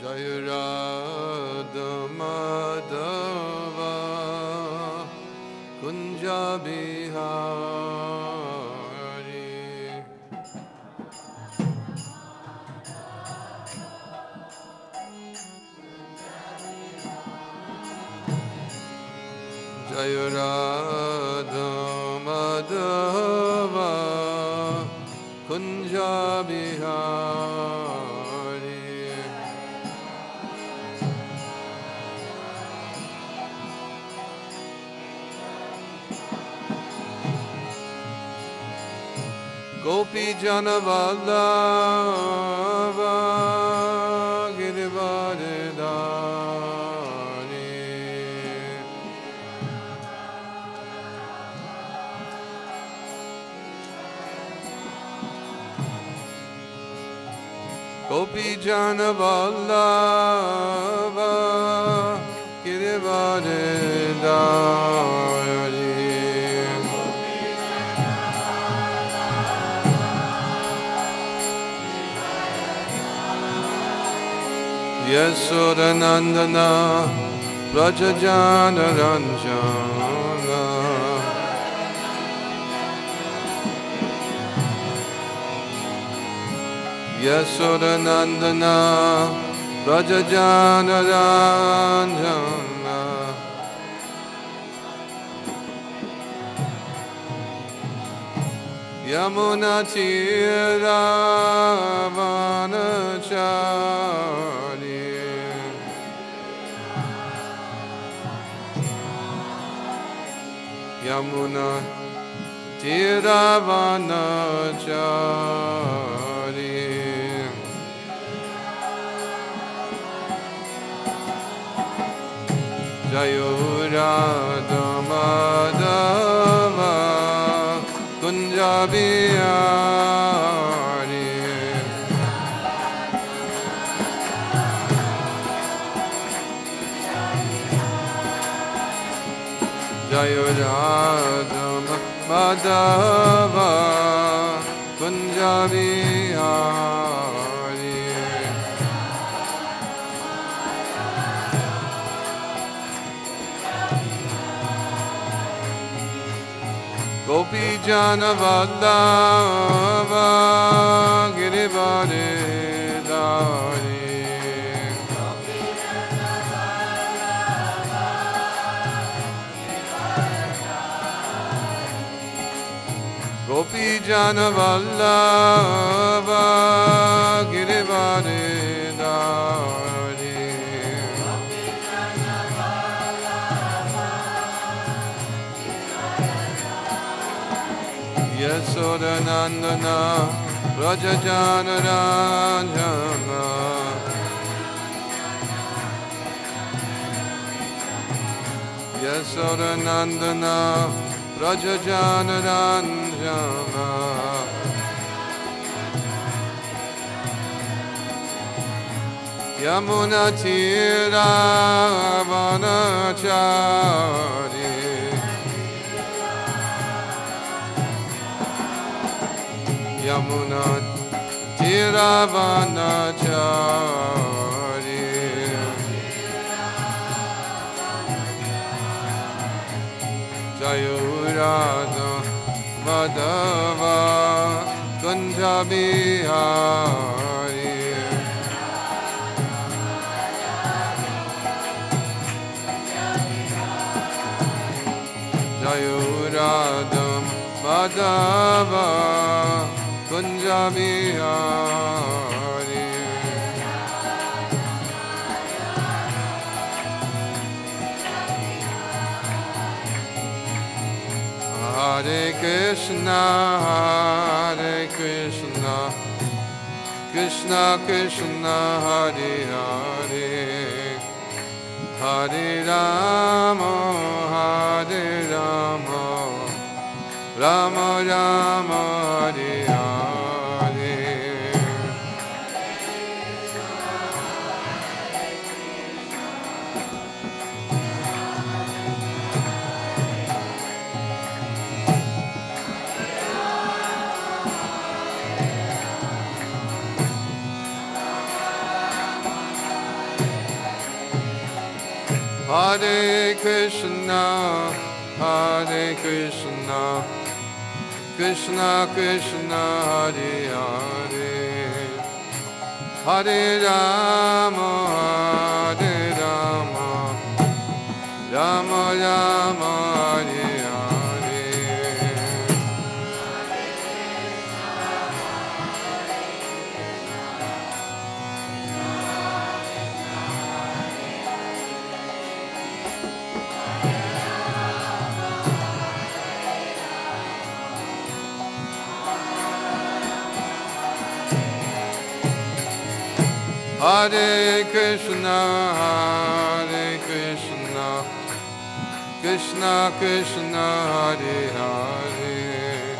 Jaya Radha Madhava Kunja Bihari. Jaya Radha Madhava Kunja Bihari. Gopi Jana Vallabha Girivardhari. Gopi Jana Vallabha Girivardhari. Yasodanandana Rajajana Ranjana. Yasodanandana Rajajana Ranjana. Yamuna Tira Vanachari. Yamuna Tira Vanachari. Jaya Radha Madhava Kunja Bihari. Jaya Radha Madhava Kunja Bihari. Gopi Jana Vallabha Girivardhari. Gopi Jana Vallabha Girivardhari. Yasodanandana Rajajana Ranjana. Yasodanandana Rajajana Ranjana. Yamuna Tira Vanachari. Yamuna Tira Vanachari. Jaya Radha Madhava Kunja Bihari. Jaya Radha Madhava Kunja Bihari. Hare Krishna, Hare Krishna, Krishna Krishna, Hare Hare, Hare Rama, Hare Rama, Rama Rama, Hare Hare. Hare Krishna, Hare Krishna, Krishna Krishna, Hare Hare, Hare Rama, Hare Rama, Rama Rama, Hare Hare. Hare Krishna, Hare Krishna, Krishna Krishna, Hare Hare,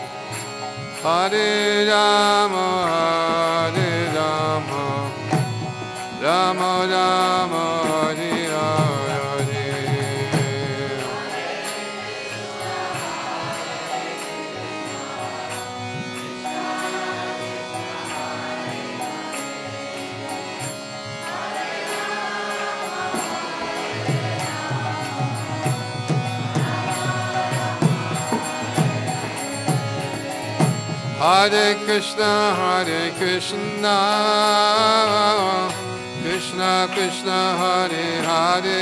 Hare Rama, Hare Rama, Rama Rama, Hare Hare. Hare Krishna, Hare Krishna, Krishna Krishna, Hare Hare,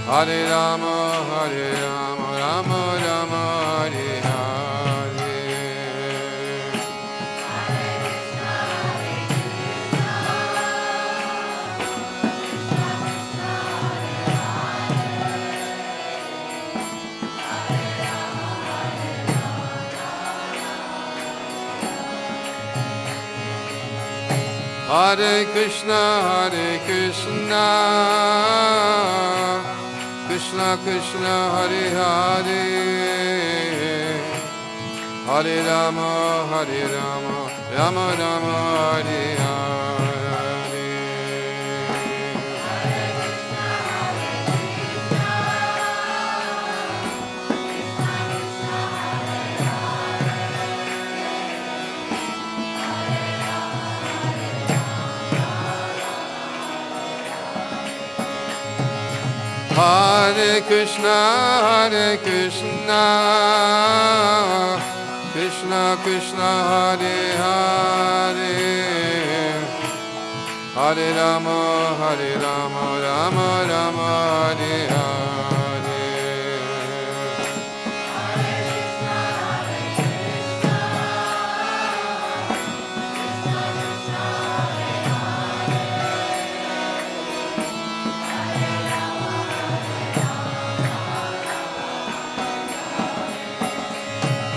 Hare Rama, Hare Rama, Rama Rama, Hare Hare. Hare Krishna, Hare Krishna, Krishna Krishna, Hare Hare, Hare Rama, Hare Rama, Rama Rama, Hare Hare. Hare Krishna, Hare Krishna, Krishna Krishna, Hare Hare, Hare Rama, Hare Rama, Rama Rama, Hare Hare.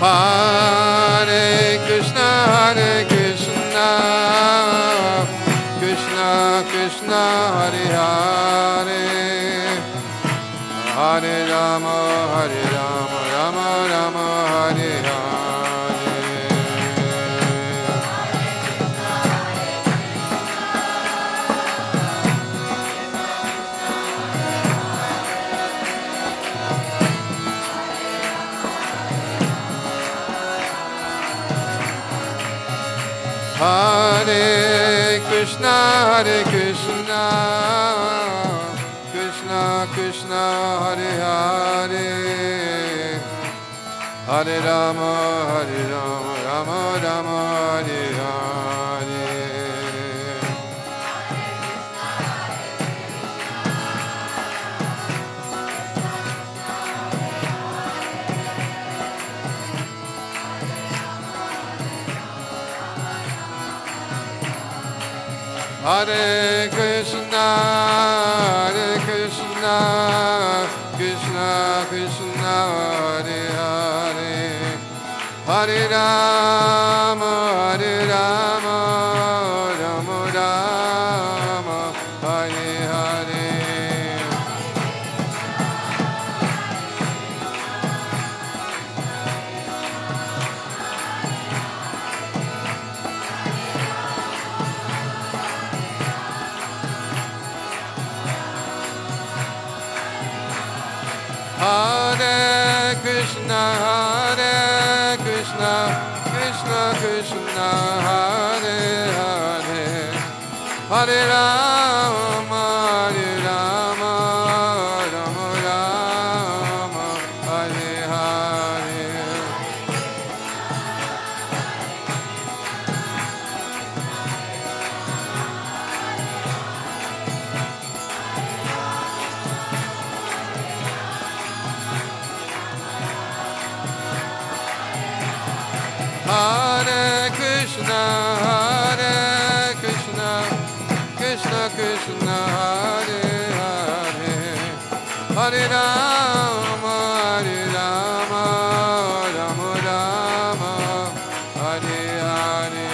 Hare Krishna, Hare Krishna, Krishna Krishna, Hare Hare, Hare Rama, Hare Rama, Rama Rama, Hare Hare. Hare Krishna, Hare Krishna, Krishna Krishna, Hare Hare, Hare Rama, Hare Rama, Rama Rama, Hare Hare. Hare Krishna, Hare Krishna, Krishna Krishna, Hare Hare, Hare Rama, Hare Rama, Rama Rama, Hare Hare. Hare Krishna, Hare Krishna, Krishna Krishna, Hare Hare, Hare Rama, Hare Rama. Krishna, Hare Krishna, Krishna Krishna, Hare Hare, Hare Rama, Rama Rama, Hare Hare.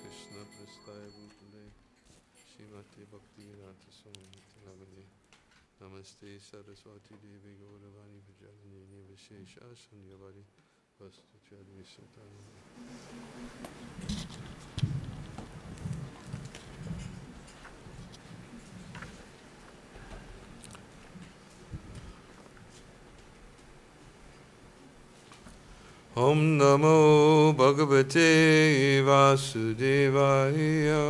Krishna Prastaya Bhutale Shrimati Bhakti Vedanta Swami Nagade Namaste Saraswati Devi Gauravani Vajanini Vishesha Sanyavari Vastu Chadvi Satana. Om Namo Bhagavate Vasudevaya.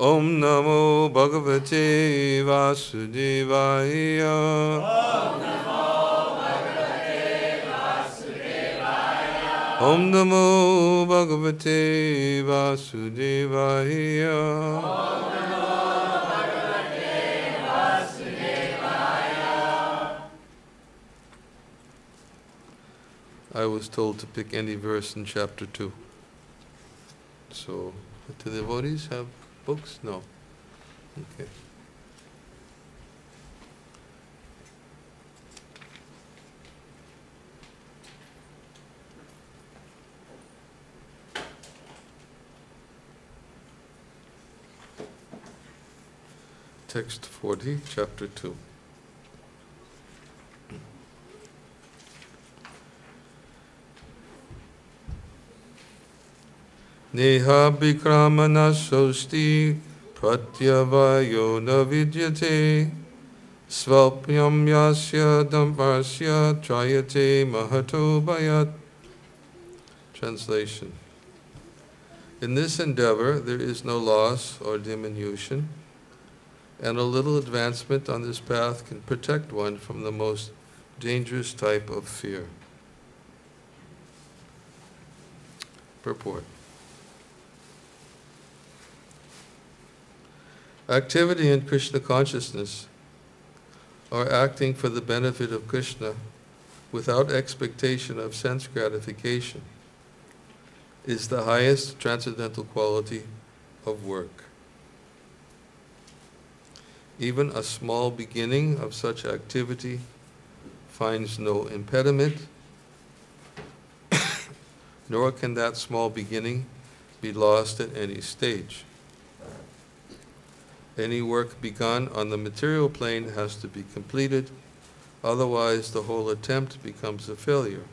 Om Namo Bhagavate Vasudevaya. Om Namo Bhagavate Vasudevaya. I was told to pick any verse in chapter 2. So, do the devotees have books? No. Okay. Text 40, chapter 2. Neha bikramana sosti pratyavayo na vidyate svapyam yasya dampasya trayate mahato bhayat. Translation. In this endeavor there is no loss or diminution, and a little advancement on this path can protect one from the most dangerous type of fear. Purport. Activity in Krishna consciousness, or acting for the benefit of Krishna without expectation of sense gratification, is the highest transcendental quality of work. Even a small beginning of such activity finds no impediment, nor can that small beginning be lost at any stage. Any work begun on the material plane has to be completed, otherwise the whole attempt becomes a failure.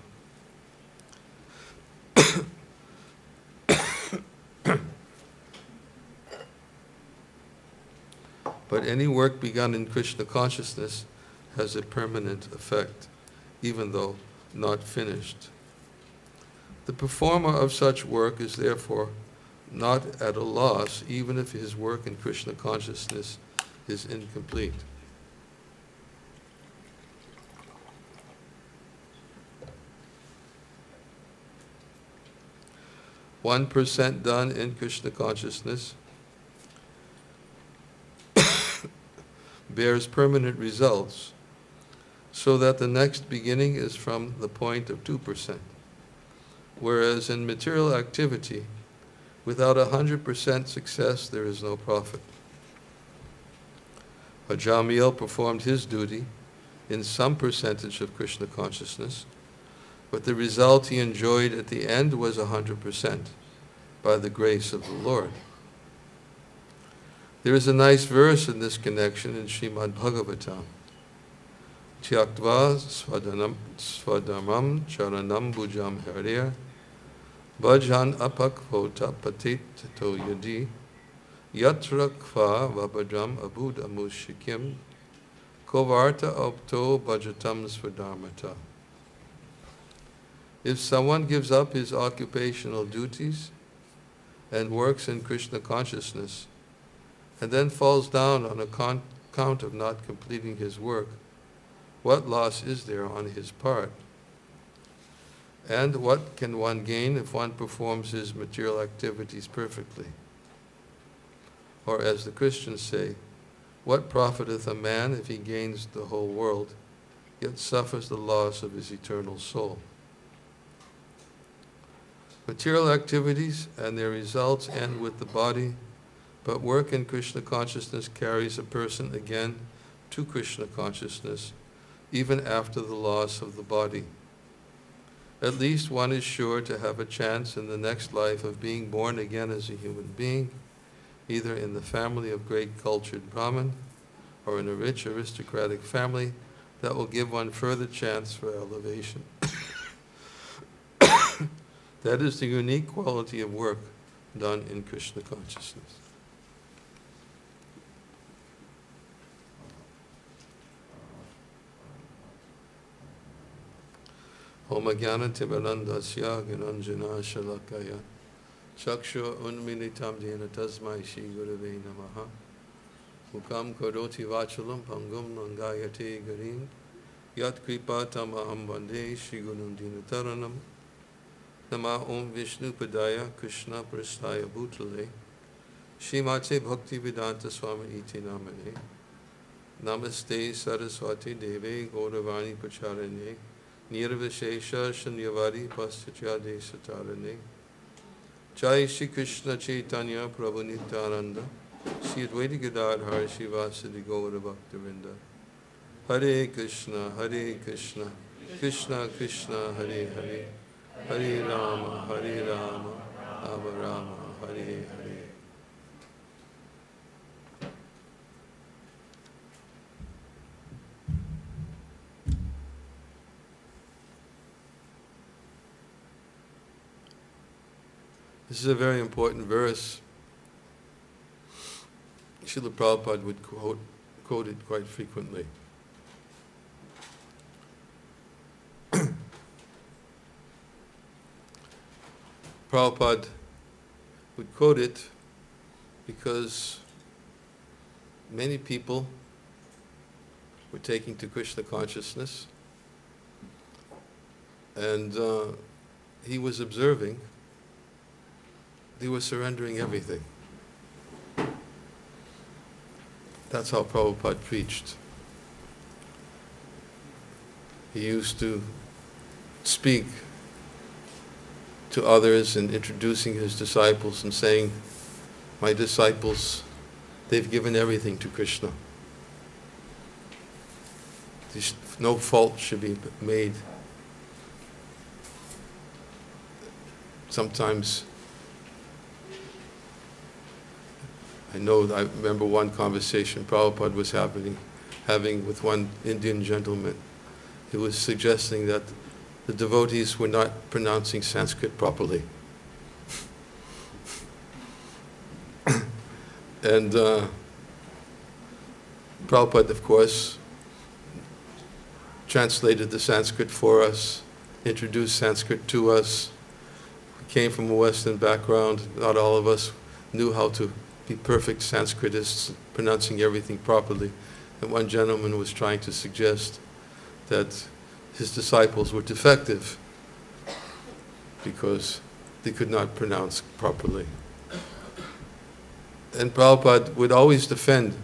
But any work begun in Krishna consciousness has a permanent effect, even though not finished. The performer of such work is therefore not at a loss, even if his work in Krishna consciousness is incomplete. %1 done in Krishna consciousness bears permanent results, so that the next beginning is from the point of 2%. Whereas in material activity, without 100% success, there is no profit. Ajamil performed his duty in some percentage of Krishna consciousness, but the result he enjoyed at the end was 100% by the grace of the Lord. There is a nice verse in this connection in Srimad Bhagavatam. Tyaktva svadhamam charanam bhujam harir bhajan apakvota patitato yadi yatra kva vabhajam abhudamushikim kovarta opto bhajatam svadharmata. If someone gives up his occupational duties and works in Krishna consciousness, and then falls down on account of not completing his work, what loss is there on his part? And what can one gain if one performs his material activities perfectly? Or as the Christians say, what profiteth a man if he gains the whole world, yet suffers the loss of his eternal soul? Material activities and their results end with the body, but work in Krishna consciousness carries a person again to Krishna consciousness, even after the loss of the body. At least one is sure to have a chance in the next life of being born again as a human being, either in the family of great cultured Brahmin or in a rich aristocratic family that will give one further chance for elevation. That is the unique quality of work done in Krishna consciousness. Om Jnana Timirandasya Gnanjana Shalakaya Chakshu Unmilitam Jena Tasmai Shri Gurave Namaha Mukam Karoti Vachalam Pangum Nangayate Garim Yat Kripa Tamaham Vande Shri Gunam Dinataranam Nama Om Vishnu Padaya Krishna Prasthaya Bhutale Shrimate Bhakti Vedanta Swami Iti Namane Namaste Saraswati Deve Gauravani Pacharane Nirvishesha Shanyavari Paschachade Satarane Jai Shri Krishna Chaitanya Prabhu Nityananda Shri Advaita Gadadhar Shivasadi Gaura Bhaktavinda Hare Krishna Krishna Krishna Hare Hare Hare Rama Rama Rama Hare Hare. This is a very important verse. Srila Prabhupada would quote it quite frequently. Prabhupada would quote it because many people were taking to Krishna consciousness, and he was observing they were surrendering everything. That's how Prabhupada preached. He used to speak to others and introducing his disciples and saying, my disciples, they've given everything to Krishna. No fault should be made. Sometimes I remember one conversation Prabhupada was having with one Indian gentleman. He was suggesting that the devotees were not pronouncing Sanskrit properly. And Prabhupada, of course, translated the Sanskrit for us, introduced Sanskrit to us. We came from a Western background. Not all of us knew how to be perfect Sanskritists, pronouncing everything properly. And one gentleman was trying to suggest that his disciples were defective because they could not pronounce properly. And Prabhupada would always defend,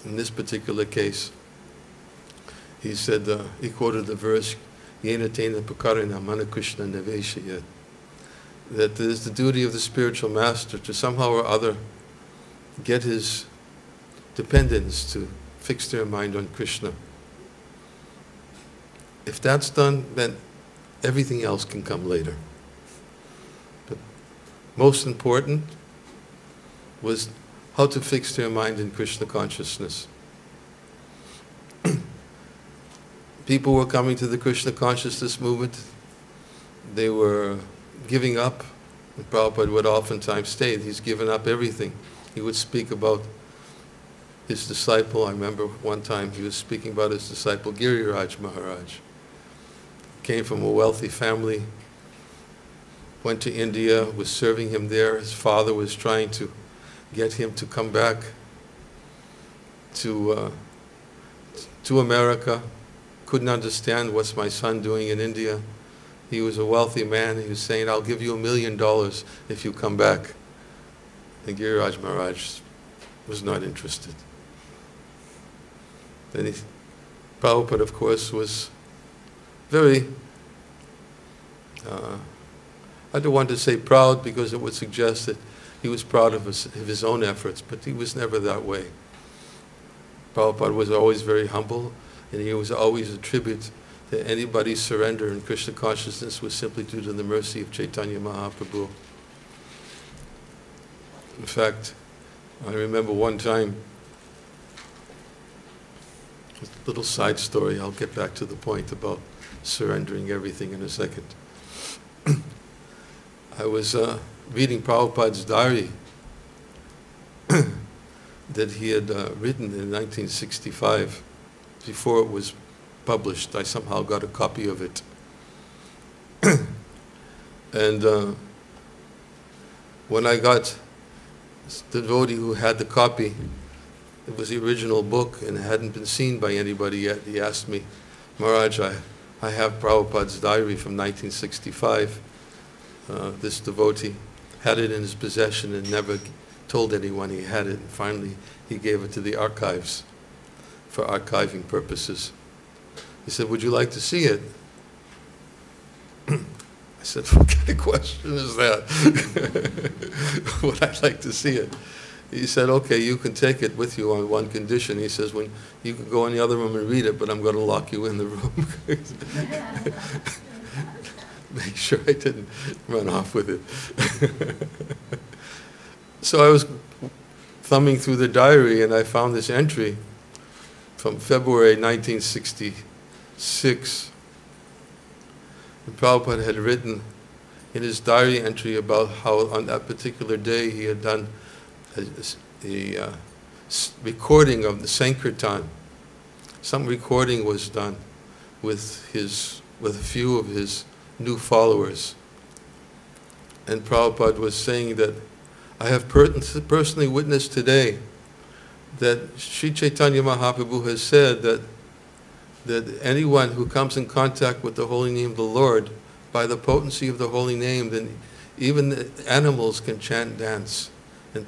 in this particular case, he said, he quoted the verse, Yena tena pakarina mana Krishna naveshaya, that it is the duty of the spiritual master to somehow or other get his dependents to fix their mind on Krishna. If that's done, then everything else can come later. But most important was how to fix their mind in Krishna consciousness. People were coming to the Krishna consciousness movement. They were giving up. And Prabhupada would oftentimes state he's given up everything. He would speak about his disciple. I remember one time he was speaking about his disciple Giriraj Maharaj. Came from a wealthy family. went to India, was serving him there. His father was trying to get him to come back to America. Couldn't understand what's my son doing in India. He was a wealthy man. He was saying, I'll give you $1 million if you come back. And Giriraj Maharaj was not interested. Then Prabhupada, of course, was very, I don't want to say proud because it would suggest that he was proud of his own efforts, but he was never that way. Prabhupada was always very humble, and he was always attribute that anybody's surrender in Krishna consciousness was simply due to the mercy of Chaitanya Mahaprabhu. In fact, I remember one time, a little side story, I'll get back to the point about surrendering everything in a second. I was reading Prabhupada's diary that he had written in 1965, before it was published. I somehow got a copy of it. And when I got the devotee who had the copy, it was the original book and it hadn't been seen by anybody yet. He asked me, Maharaj, I have Prabhupada's diary from 1965. This devotee had it in his possession and never told anyone he had it. And finally, he gave it to the archives for archiving purposes. He said, would you like to see it? I said, what kind of question is that? Would I like to see it? He said, okay, you can take it with you on one condition. He says, when you can go in the other room and read it, but I'm going to lock you in the room. Make sure I didn't run off with it. So I was thumbing through the diary and I found this entry from February 1966. And Prabhupada had written in his diary entry about how on that particular day he had done a recording of the Sankirtan. Some recording was done with a few of his new followers. And Prabhupada was saying that I have personally witnessed today that Sri Chaitanya Mahaprabhu has said that anyone who comes in contact with the holy name of the Lord, by the potency of the holy name, then even the animals can chant, dance in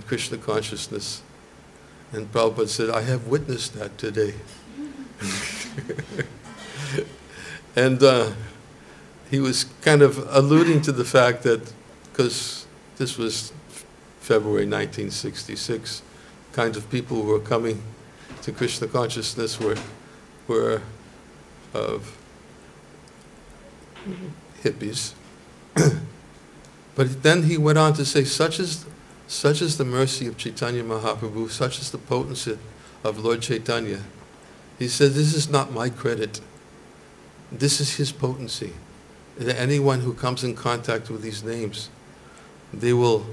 Krishna consciousness. And Prabhupada said, I have witnessed that today. And he was kind of alluding to the fact that, because this was February 1966, kinds of people who were coming to Krishna consciousness were of hippies. But then he went on to say, such is the mercy of Chaitanya Mahaprabhu, such is the potency of Lord Chaitanya. He said, this is not my credit. This is his potency. That anyone who comes in contact with these names, they will,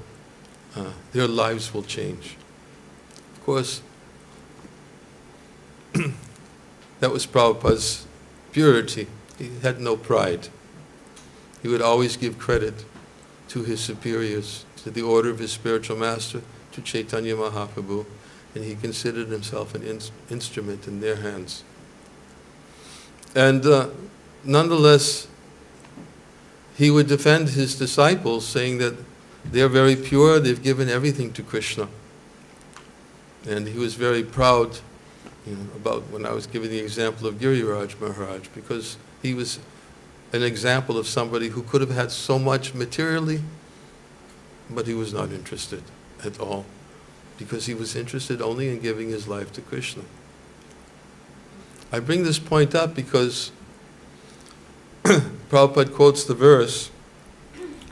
their lives will change. Of course, that was Prabhupada's purity. He had no pride. He would always give credit to his superiors, to the order of his spiritual master, to Chaitanya Mahaprabhu, and he considered himself an instrument in their hands. And nonetheless, he would defend his disciples, saying that they're very pure, they've given everything to Krishna. And he was very proud, about when I was giving the example of Giriraj Maharaj, because he was an example of somebody who could have had so much materially, but he was not interested at all, because he was interested only in giving his life to Krishna. I bring this point up because Prabhupada quotes the verse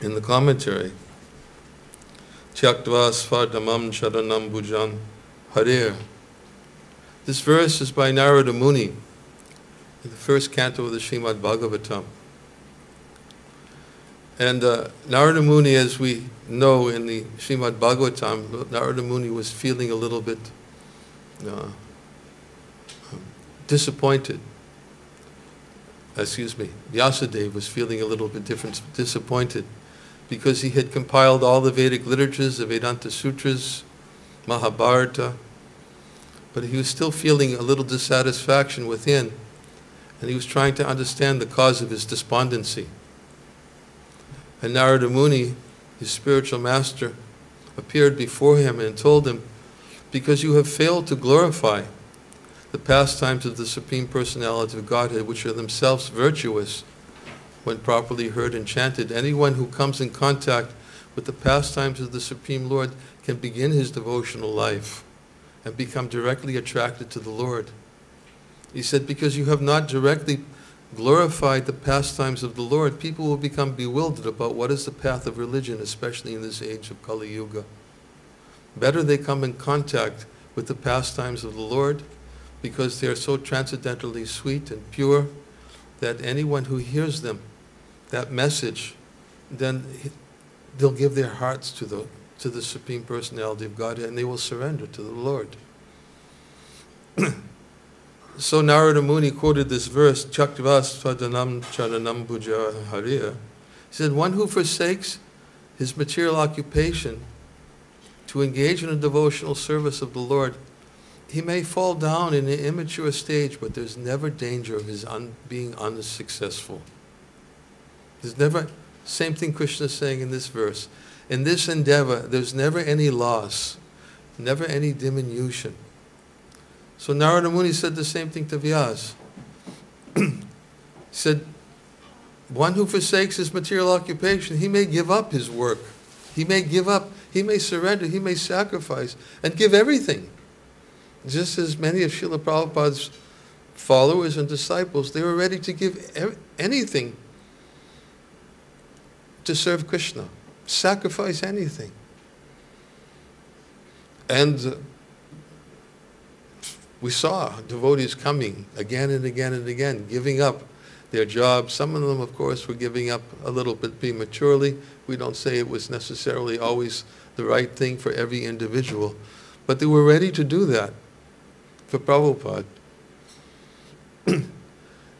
in the commentary, Tyaktva svardhamam sharanam bhujan harer. This verse is by Narada Muni in the first canto of the Srimad Bhagavatam. And Narada Muni, as we know in the Srimad Bhagavatam, Narada Muni was feeling a little bit disappointed Vyasadeva was feeling a little bit disappointed because he had compiled all the Vedic literatures, the Vedanta Sutras, Mahabharata, but he was still feeling a little dissatisfaction within, and he was trying to understand the cause of his despondency. And Narada Muni, his spiritual master, appeared before him and told him, because you have failed to glorify the pastimes of the Supreme Personality of Godhead, which are themselves virtuous when properly heard and chanted. Anyone who comes in contact with the pastimes of the Supreme Lord can begin his devotional life and become directly attracted to the Lord. He said, because you have not directly glorified the pastimes of the Lord, people will become bewildered about what is the path of religion, especially in this age of Kali Yuga. Better they come in contact with the pastimes of the Lord, because they are so transcendentally sweet and pure that anyone who hears them, that message, then they'll give their hearts to the Supreme Personality of Godhead, and they will surrender to the Lord. So Narada Muni quoted this verse, Chakvasvadanam charanam puja hariya. He said, one who forsakes his material occupation to engage in a devotional service of the Lord, he may fall down in an immature stage, but there's never danger of his being unsuccessful. There's never, same thing Krishna is saying in this verse. In this endeavor, there's never any loss, never any diminution. So Narada Muni said the same thing to Vyas. He said, one who forsakes his material occupation, he may give up his work. He may give up, he may surrender, he may sacrifice, and give everything. Just as many of Srila Prabhupada's followers and disciples, they were ready to give anything to serve Krishna, sacrifice anything. And we saw devotees coming again and again and again, giving up their jobs. Some of them, of course, were giving up a little bit prematurely. We don't say it was necessarily always the right thing for every individual, but they were ready to do that for Prabhupada.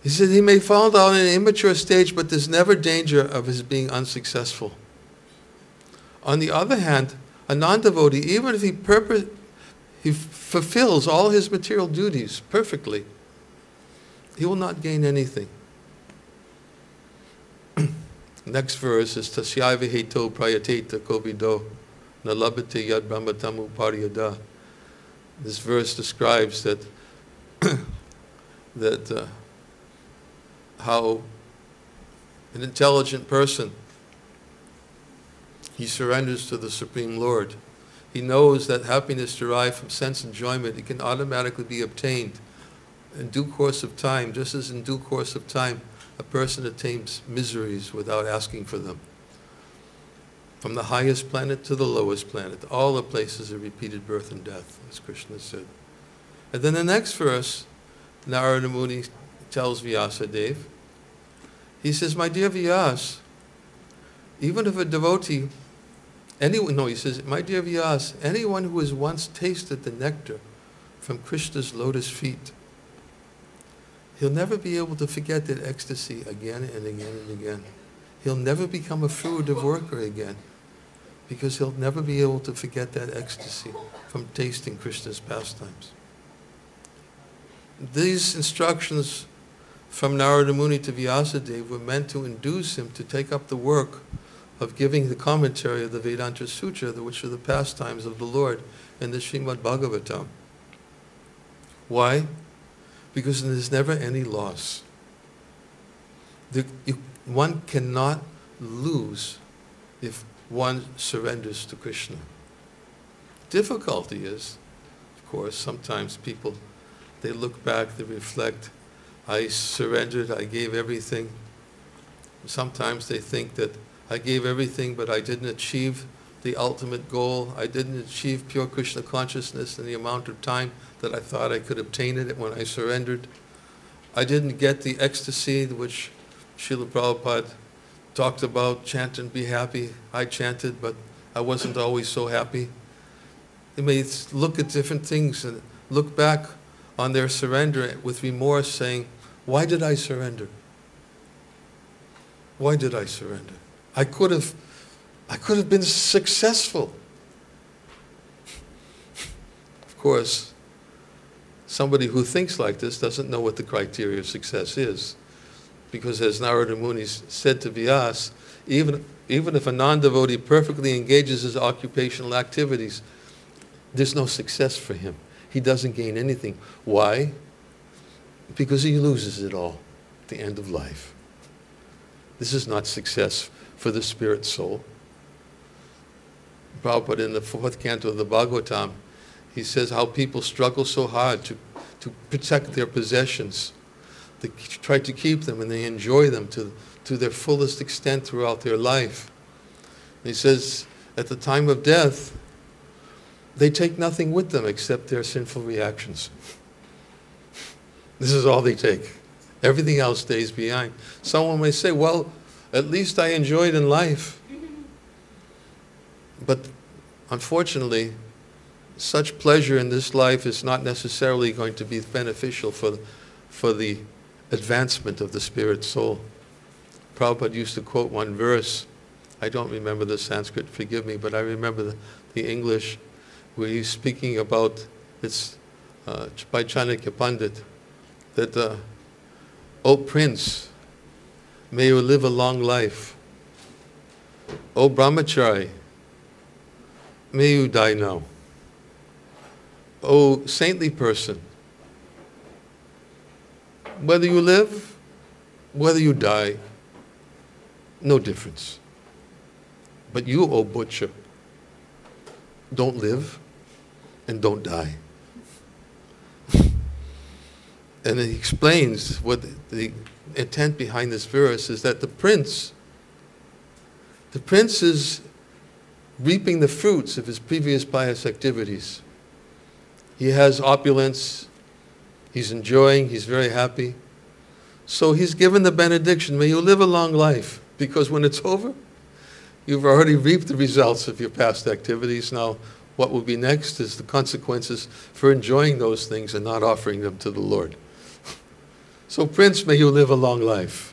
He said he may fall down in an immature stage, but there's never danger of his being unsuccessful. On the other hand, a non-devotee, even if he fulfills all his material duties perfectly, he will not gain anything. Next verse is Tasyaiva heto prayateta kovido nalabhate yad brahmatamu pariyada. This verse describes that how an intelligent person, he surrenders to the Supreme Lord. He knows that happiness derived from sense enjoyment, it can automatically be obtained in due course of time, just as in due course of time a person attains miseries without asking for them. From the highest planet to the lowest planet, all the places of repeated birth and death, as Krishna said. And then the next verse, Narada Muni tells Vyasadeva, he says, my dear Vyas, even if a devotee, he says, my dear Vyas, anyone who has once tasted the nectar from Krishna's lotus feet, he'll never be able to forget that ecstasy again and again and again. He'll never become a fruitive worker again, because he'll never be able to forget that ecstasy from tasting Krishna's pastimes. These instructions from Narada Muni to Vyasadeva were meant to induce him to take up the work of giving the commentary of the Vedanta Sutra, which are the pastimes of the Lord in the Srimad Bhagavatam. Why? Because there's never any loss. One cannot lose if one surrenders to Krishna. Difficulty is, of course, sometimes people, they look back, they reflect, I surrendered, I gave everything. Sometimes they think that I gave everything, but I didn't achieve the ultimate goal. I didn't achieve pure Krishna consciousness in the amount of time that I thought I could obtain it when I surrendered. I didn't get the ecstasy which Srila Prabhupada talked about, chant and be happy. I chanted, but I wasn't always so happy. They may look at different things and look back on their surrender with remorse, saying, why did I surrender? Why did I surrender? I could have been successful. Of course, somebody who thinks like this doesn't know what the criteria of success is. Because as Narada Muni said to Vyas, even if a non-devotee perfectly engages his occupational activities, there's no success for him. He doesn't gain anything. Why? Because he loses it all at the end of life. This is not success for the spirit soul. Prabhupada in the 4th canto of the Bhagavatam, he says how people struggle so hard to protect their possessions. They try to keep them and they enjoy them to their fullest extent throughout their life. And he says at the time of death, they take nothing with them except their sinful reactions. This is all they take. Everything else stays behind. Someone may say, well, at least I enjoyed in life. But unfortunately, such pleasure in this life is not necessarily going to be beneficial for the advancement of the spirit soul. Prabhupada used to quote one verse. I don't remember the Sanskrit, forgive me, but I remember the English, where he's speaking about, it's by Chanakya Pandit, that, O Prince, may you live a long life. O Brahmachari, may you die now. O saintly person, whether you live, whether you die, no difference. But you, O butcher, don't live and don't die. And he explains what the intent behind this verse is, that the prince is reaping the fruits of his previous pious activities. He has opulence, he's enjoying, he's very happy. So he's given the benediction, may you live a long life, because when it's over, you've already reaped the results of your past activities. Now, what will be next is the consequences for enjoying those things and not offering them to the Lord. So, Prince, may you live a long life.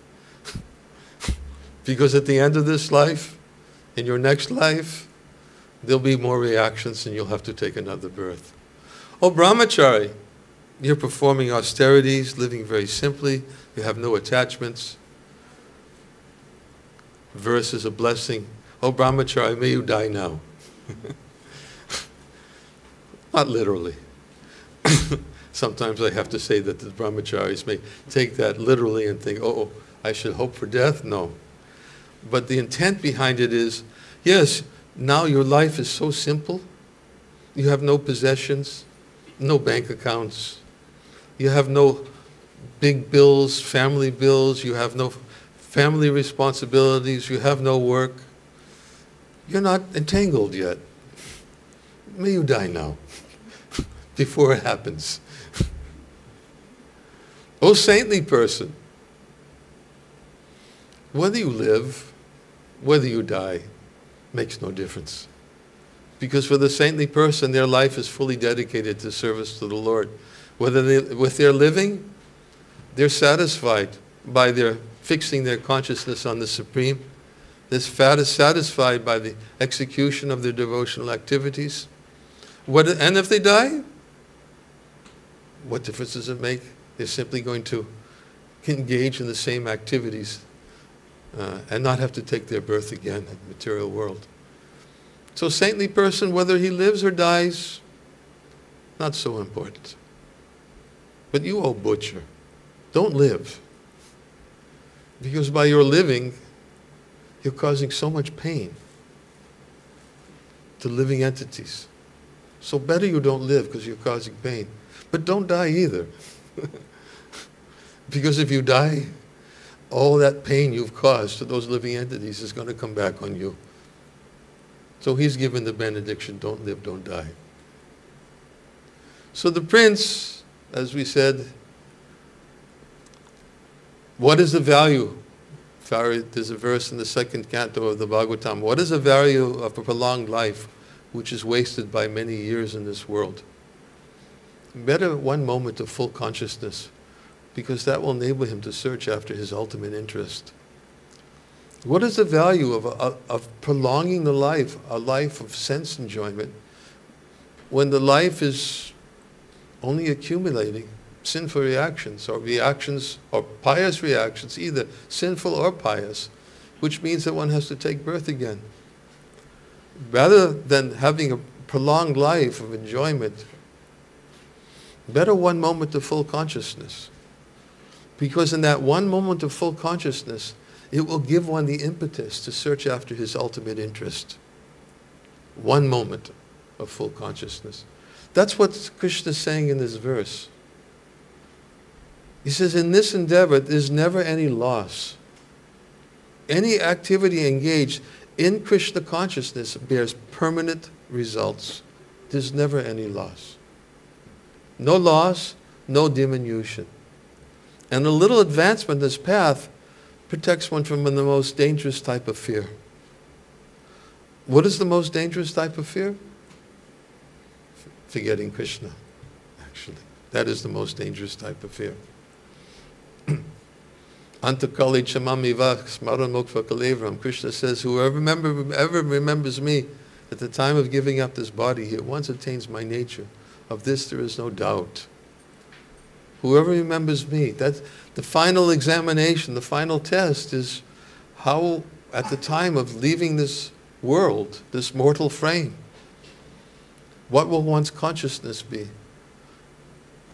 Because at the end of this life, in your next life, there'll be more reactions and you'll have to take another birth. Oh, Brahmachari, you're performing austerities, living very simply, you have no attachments. Verse is a blessing. Oh, Brahmachari, may you die now. Not literally. Sometimes I have to say that the brahmacharis may take that literally and think, oh, I should hope for death. No. But the intent behind it is, yes, now your life is so simple. You have no possessions, no bank accounts. You have no big bills, family bills. You have no family responsibilities. You have no work. You're not entangled yet. May you die now, before it happens. O saintly person, whether you live, whether you die, makes no difference. Because for the saintly person, their life is fully dedicated to service to the Lord. With their living, they're satisfied by their fixing their consciousness on the Supreme. They're satisfied by the execution of their devotional activities. And if they die, what difference does it make? They're simply going to engage in the same activities and not have to take their birth again in the material world. So saintly person, whether he lives or dies, not so important. But you, O butcher, don't live. Because by your living, you're causing so much pain to living entities. So better you don't live because you're causing pain. But don't die either. Because if you die, all that pain you've caused to those living entities is going to come back on you. So he's given the benediction, don't live, don't die. So the prince, as we said, what is the value? There's a verse in the 2nd canto of the Bhagavatam. What is the value of a prolonged life which is wasted by many years in this world? Better one moment of full consciousness, because that will enable him to search after his ultimate interest. What is the value of prolonging the life, a life of sense enjoyment, when the life is only accumulating sinful reactions or pious reactions, either sinful or pious, which means that one has to take birth again. Rather than having a prolonged life of enjoyment, better one moment of full consciousness. Because in that one moment of full consciousness, it will give one the impetus to search after his ultimate interest. One moment of full consciousness. That's what Krishna is saying in this verse. He says, in this endeavor, there's never any loss. Any activity engaged in Krishna consciousness bears permanent results. There's never any loss. No loss, no diminution. And a little advancement in this path protects one from the most dangerous type of fear. What is the most dangerous type of fear? Forgetting Krishna, actually. That is the most dangerous type of fear. Antakali chamamiva smaran mokva kalevram. Krishna says, whoever ever remembers me at the time of giving up this body, he at once attains my nature. Of this there is no doubt. Whoever remembers me, that's the final examination, the final test is how, at the time of leaving this world, this mortal frame, what will one's consciousness be?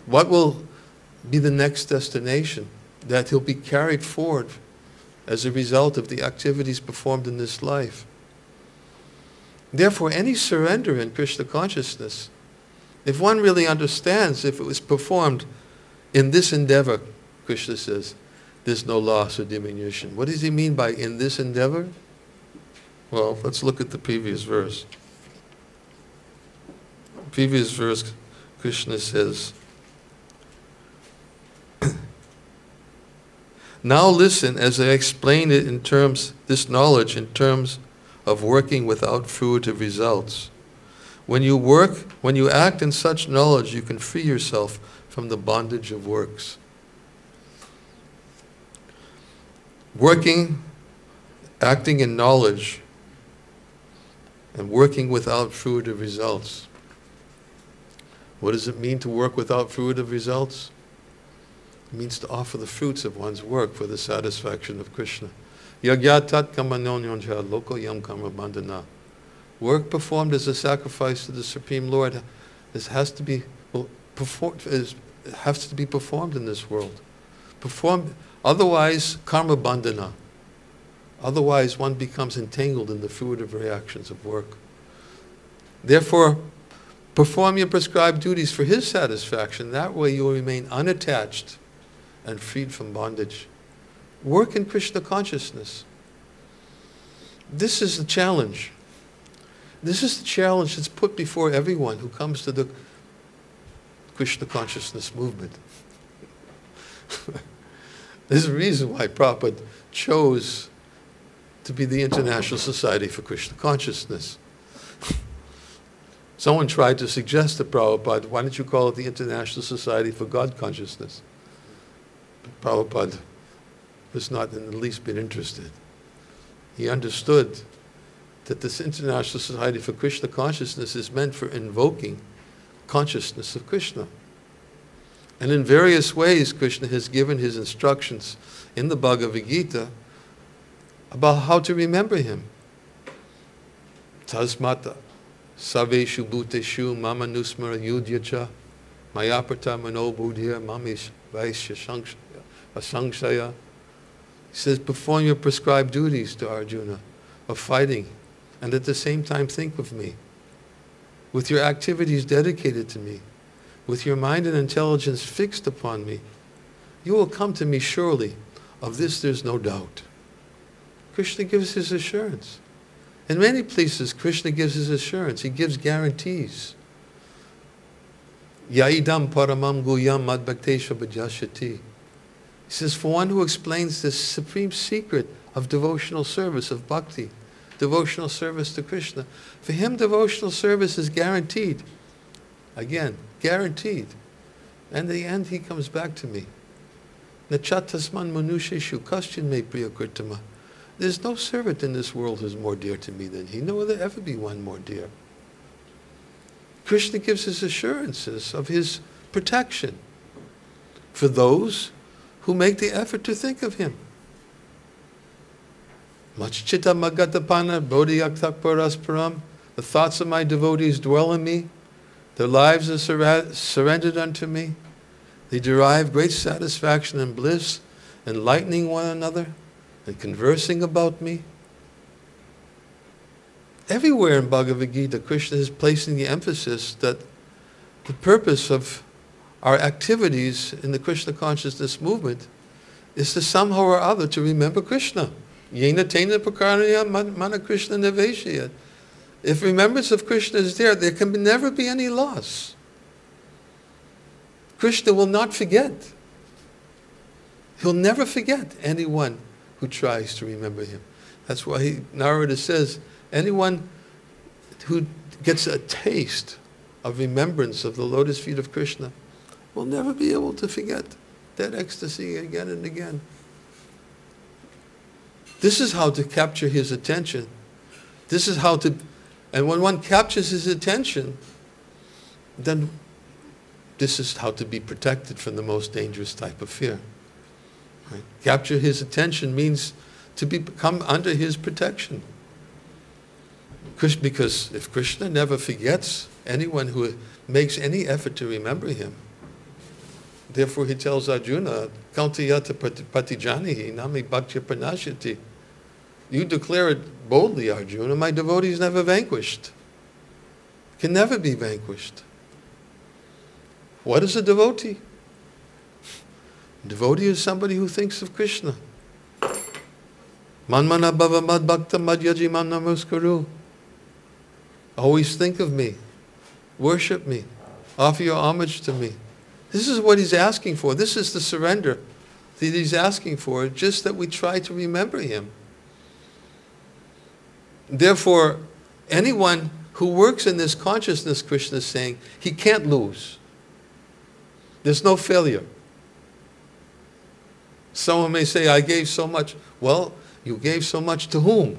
What will be the next destination that he'll be carried forward as a result of the activities performed in this life? Therefore, any surrender in Krishna consciousness, if one really understands, if it was performed in this endeavor, Krishna says, there's no loss or diminution. What does he mean by in this endeavor? Well, let's look at the previous verse. Previous verse, Krishna says, now listen as I explain it in terms, this knowledge in terms of working without fruitive results. When you act in such knowledge, you can free yourself from the bondage of works. Working, acting in knowledge, and working without fruitive results. What does it mean to work without fruitive results? It means to offer the fruits of one's work for the satisfaction of Krishna. Yagyatat kamanonyonja loko yam karma bandhana. Work performed as a sacrifice to the Supreme Lord has to be performed in this world. Otherwise, karma bandhana. Otherwise, one becomes entangled in the fruitive reactions of work. Therefore, perform your prescribed duties for his satisfaction. That way you will remain unattached and freed from bondage. Work in Krishna consciousness. This is the challenge. This is the challenge that's put before everyone who comes to the Krishna consciousness movement. There's a reason why Prabhupada chose to be the International Society for Krishna Consciousness. Someone tried to suggest to Prabhupada, why don't you call it the International Society for God Consciousness? But Prabhupada was not in the least bit interested. He understood that this International Society for Krishna Consciousness is meant for invoking consciousness of Krishna. And in various ways, Krishna has given his instructions in the Bhagavad-gita about how to remember him. Tasmata saveshu bhuteshu mama nusmara yudhyacha mayaprata mano buddhya mamish vaishya asangshaya. He says, perform your prescribed duties to Arjuna of fighting, and at the same time think of me. With your activities dedicated to me, with your mind and intelligence fixed upon me, you will come to me surely. Of this there's no doubt. Krishna gives his assurance. In many places, Krishna gives his assurance. He gives guarantees. Yaidam paramam guyam madbhaktesha bhajasyati. He says, for one who explains this supreme secret of devotional service, of bhakti, devotional service to Krishna, for him devotional service is guaranteed. Again, guaranteed. And in the end, he comes back to me. Nachatasman manusheshu kaschin me priya kirtama. There's no servant in this world who's more dear to me than he. No, will there ever be one more dear. Krishna gives us assurances of his protection for those who make the effort to think of him. Machchita magatapana bodhiyaktak parasparam. The thoughts of my devotees dwell in me. Their lives are surrendered unto me. They derive great satisfaction and bliss, enlightening one another and conversing about me. Everywhere in Bhagavad-gita, Krishna is placing the emphasis that the purpose of our activities in the Krishna consciousness movement is to somehow or other to remember Krishna. Yena tena prakarya mana Krishna niveshayat. If remembrance of Krishna is there, there can never be any loss. Krishna will not forget. He'll never forget anyone who tries to remember him. That's why Narada says, anyone who gets a taste of remembrance of the lotus feet of Krishna will never be able to forget that ecstasy again and again. This is how to capture his attention. This is how to, and when one captures his attention, then this is how to be protected from the most dangerous type of fear. Right? Capture his attention means to become under his protection. Because if Krishna never forgets anyone who makes any effort to remember him, therefore he tells Arjuna, Kauntiyata patijanihi nami bhaktya pranashati. You declare it boldly, Arjuna, my devotee is never vanquished. Can never be vanquished. What is a devotee? A devotee is somebody who thinks of Krishna. Manmana bhava mad bhakta madhyaji mam namaskaru. Always think of me. Worship me. Offer your homage to me. This is what he's asking for. This is the surrender that he's asking for, just that we try to remember him. Therefore, anyone who works in this consciousness, Krishna is saying, he can't lose. There's no failure. Someone may say, I gave so much. Well, you gave so much to whom?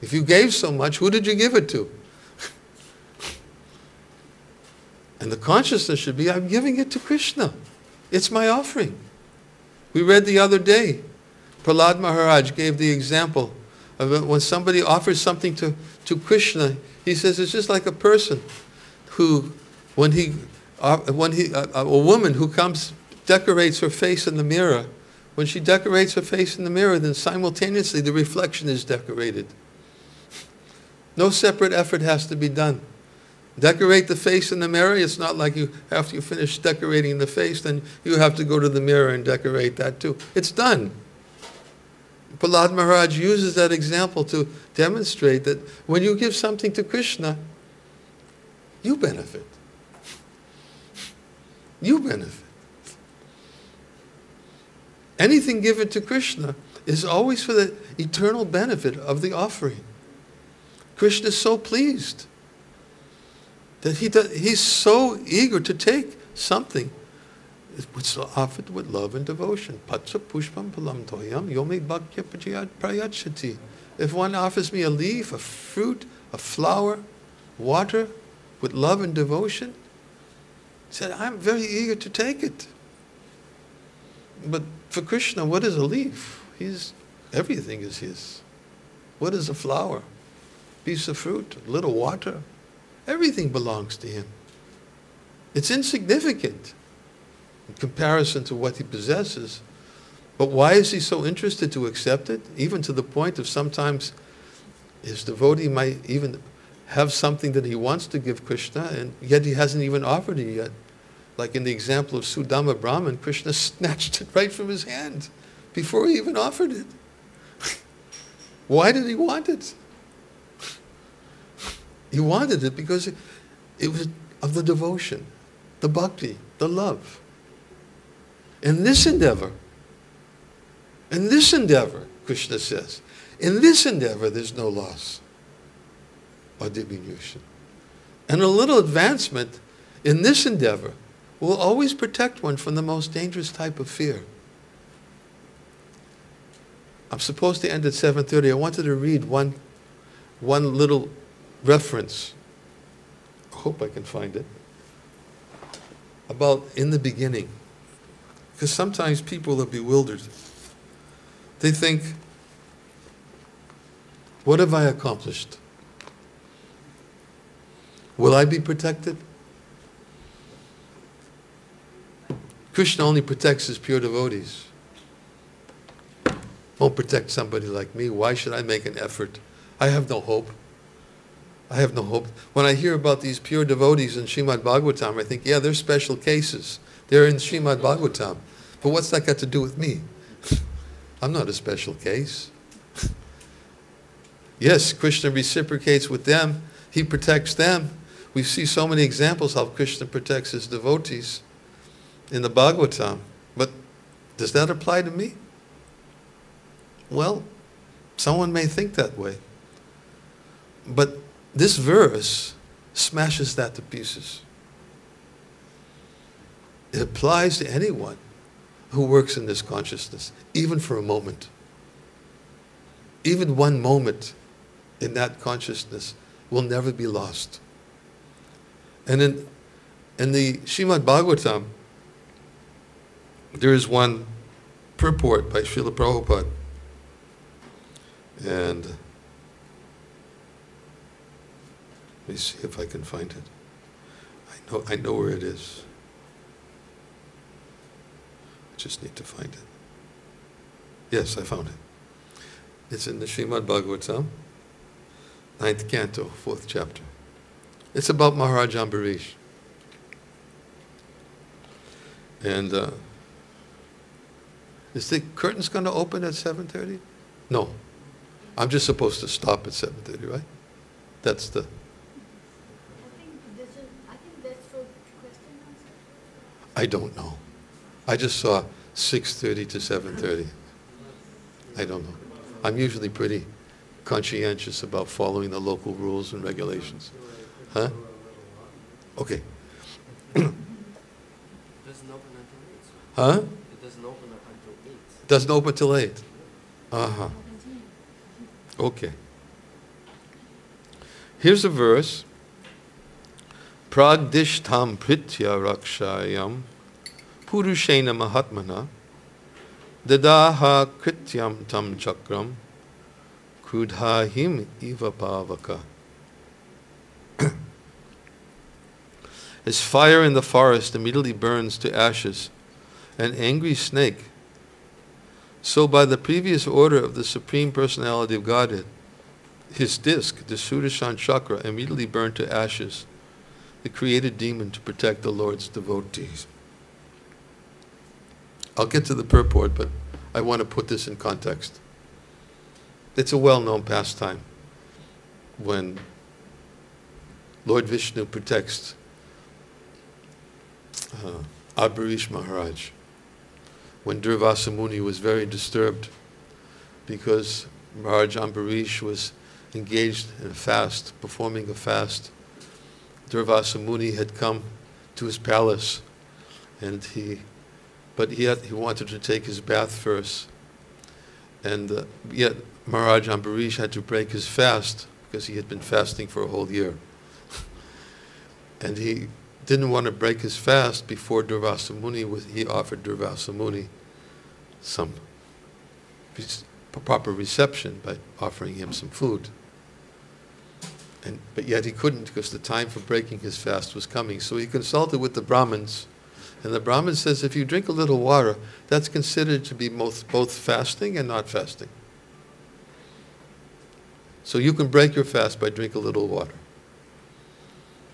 If you gave so much, who did you give it to? And the consciousness should be, I'm giving it to Krishna. It's my offering. We read the other day, Prahlad Maharaj gave the example of when somebody offers something to Krishna, he says it's just like a person who, a woman who comes, decorates her face in the mirror. When she decorates her face in the mirror, then simultaneously the reflection is decorated. No separate effort has to be done. Decorate the face in the mirror. It's not like you, after you finish decorating the face, then you have to go to the mirror and decorate that too. It's done. Prahlad Maharaj uses that example to demonstrate that when you give something to Krishna, you benefit. You benefit. Anything given to Krishna is always for the eternal benefit of the offering. Krishna is so pleased that he's so eager to take something which is offered with love and devotion. Patsa pushpam palam toyam yomi bhakya prayachati. If one offers me a leaf, a fruit, a flower, water, with love and devotion, he said, I'm very eager to take it. But for Krishna, what is a leaf? Everything is his. What is a flower? Piece of fruit, a little water. Everything belongs to him. It's insignificant in comparison to what he possesses. But why is he so interested to accept it? Even to the point of sometimes his devotee might even have something that he wants to give Krishna, and yet he hasn't even offered it yet. Like in the example of Sudama Brahman, Krishna snatched it right from his hand before he even offered it. Why did he want it? He wanted it because it was of the devotion, the bhakti, the love. In this endeavor, Krishna says, in this endeavor there's no loss or diminution. And a little advancement in this endeavor will always protect one from the most dangerous type of fear. I'm supposed to end at 7:30. I wanted to read one little reference. I hope I can find it. About in the beginning. Because sometimes people are bewildered. They think, what have I accomplished? Will I be protected? Krishna only protects his pure devotees. Won't protect somebody like me. Why should I make an effort? I have no hope. I have no hope. When I hear about these pure devotees in Srimad Bhagavatam, I think, yeah, they're special cases. They're in Srimad Bhagavatam. But what's that got to do with me? I'm not a special case. Yes, Krishna reciprocates with them. He protects them. We see so many examples how Krishna protects his devotees in the Bhagavatam. But does that apply to me? Well, someone may think that way. But this verse smashes that to pieces. It applies to anyone who works in this consciousness, even for a moment. Even one moment in that consciousness will never be lost. And in the Srimad Bhagavatam, there is one purport by Srila Prabhupada. And let me see if I can find it. I know where it is. I just need to find it. Yes, I found it. It's in the Srimad Bhagavatam, 9th canto, 4th chapter. It's about Maharaj Ambarish. And is the curtains going to open at 7:30? No. I'm just supposed to stop at 7:30, right? That's the... I think that's for question and answer. I don't know. I just saw 6:30 to 7:30. I don't know. I'm usually pretty conscientious about following the local rules and regulations. Huh? Okay. It doesn't open until 8. Huh? It doesn't open up until 8. Doesn't open till 8. Uh-huh. Okay. Here's a verse. Pragdishtam pritya rakshayam purushena mahatmana dadaha krityam tam chakram krudhahim iva pavaka. As fire in the forest immediately burns to ashes, an angry snake, so by the previous order of the Supreme Personality of Godhead, his disc, the Sudarshan Chakra, immediately burned to ashes, the created demon to protect the Lord's devotees. I'll get to the purport, but I want to put this in context. It's a well-known pastime when Lord Vishnu protects Ambarish Maharaj. When Durvasa Muni was very disturbed because Maharaj Ambarish was engaged in a fast, performing a fast. Durvasa Muni had come to his palace, and he wanted to take his bath first. And yet Maharaj Ambarish had to break his fast because he had been fasting for a whole year. And he didn't want to break his fast before Durvasa Muni. He offered Durvasa Muni some proper reception by offering him some food. But yet he couldn't because the time for breaking his fast was coming. So he consulted with the Brahmins. And the Brahmin says if you drink a little water, that's considered to be both fasting and not fasting. So you can break your fast by drinking a little water.